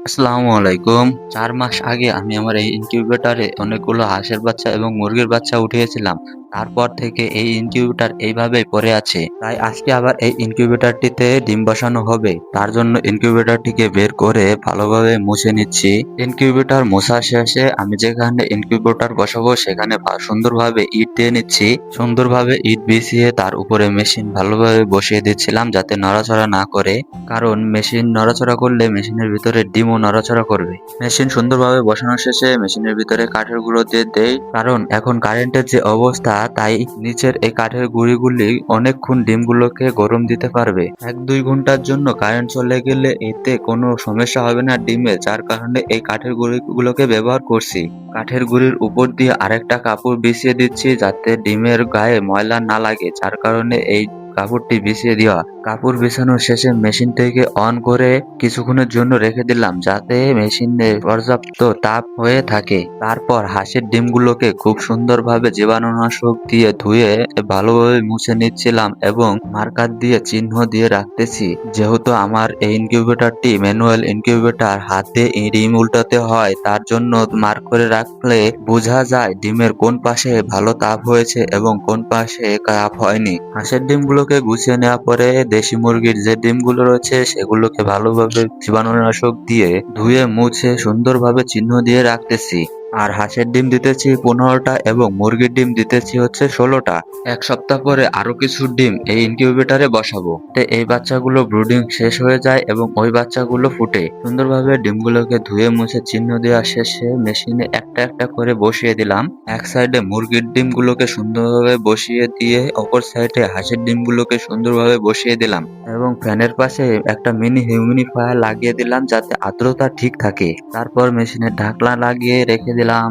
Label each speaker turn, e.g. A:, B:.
A: আসসালামু আলাইকুম। ৪ মাস আগে আমি আমার এই ইনকিউবেটরে অনেকগুলো হাঁসের বাচ্চা এবং মুরগির বাচ্চা উঠিয়েছিলাম। তারপর থেকে এই ইনকিউবেটর এইভাবেই পড়ে আছে। তাই আজকে আবার এই ইনকিউবেটরটিতে ডিম বসানো হবে। তার জন্য ইনকিউবেটরটিকে বের করে ভালোভাবে মুছে নিচ্ছি। ইনকিউবেটর মোছা শেষে আমি যেখানে ইনকিউবেটর বসাবো সেখানে সুন্দরভাবে ইট দিয়ে নিচ্ছি। সুন্দরভাবে ইট বিছিয়ে তার উপরে মেশিন ভালোভাবে বসিয়ে দিচ্ছিলাম যাতে নড়াচড়া না করে। কারণ মেশিন নড়াচড়া করলে মেশিনের ভিতরে ডিমও নড়াচড়া করবে। মেশিন সুন্দরভাবে বসানো শেষে মেশিনের ভিতরে কাঠের গুঁড়ো দিয়ে দেই, কারণ এখন কারেন্টের যে অবস্থা তাই নিচের এই কাঠের গুঁড়িগুলি অনেকক্ষণ ডিমগুলোকে গরম দিতে পারবে। ১-২ ঘন্টার জন্য কারেন্ট চলে গেলে এতে কোনো সমস্যা হবে না ডিমে, যার কারণে এই কাঠের গুঁড়িগুলোকে ব্যবহার করছি। কাঠের গুঁড়ির উপর দিয়ে আরেকটা কাপড় বিছিয়ে দিচ্ছি যাতে ডিমের গায়ে ময়লা না লাগে, যার কারণে এই কাপড়টি বিছিয়ে দেওয়া। কাপড় বিছানোর শেষে মেশিনটিকে অন করে কিছুক্ষণের জন্য রেখে দিলাম যাতে মেশিনে পর্যাপ্ত তাপ হয়ে থাকে। তারপর হাঁসের ডিমগুলোকে খুব সুন্দরভাবে জীবাণুনাশক দিয়ে ধুয়ে ভালোভাবে মুছে নিচ্ছিলাম এবং মার্কার দিয়ে চিহ্ন দিয়ে রাখতেছি। যেহেতু আমার এই ইনকিউবেটরটি ম্যানুয়াল ইনকিউবেটর, হাতে ডিম উল্টাতে হয়, তার জন্য মার্ক করে রাখলে বোঝা যায় ডিমের কোন পাশে ভালো তাপ হয়েছে এবং কোন পাশে তাপ হয়নি। হাঁসের ডিমগুলোকে গুছিয়ে নেওয়ার পরে দেশি মুরগির যে ডিমগুলো রয়েছে সেগুলোকে ভালোভাবে জীবাণুনাশক দিয়ে ধুয়ে মুছে সুন্দরভাবে চিহ্ন দিয়ে রাখতেছি। আর হাঁসের ডিম দিতেছি ১৫টা এবং মুরগির ডিম দিতেছি হচ্ছে ১৬টা। ১ সপ্তাহ পরে আরো কিছু ডিম এই ইনকিউবেটরে বসাবো। এই বাচ্চাগুলো ব্রুডিং শেষ হয়ে যায় এবং ওই বাচ্চাগুলো ফুটে। সুন্দরভাবে ডিমগুলোকে ধুয়ে মুছে চিহ্ন দেওয়া শেষে মেশিনে একটা একটা করে বসিয়ে দিলাম। এক সাইডে মুরগির ডিমগুলোকে সুন্দরভাবে বসিয়ে দিয়ে অপর সাইডে হাঁসের ডিমগুলোকে সুন্দরভাবে বসিয়ে দিলাম এবং ফ্যানের পাশে একটা মিনি হিউমিডিফায়ার লাগিয়ে দিলাম যাতে আর্দ্রতা ঠিক থাকে। তারপর মেশিনের ঢাকনা লাগিয়ে রেখে দিলাম।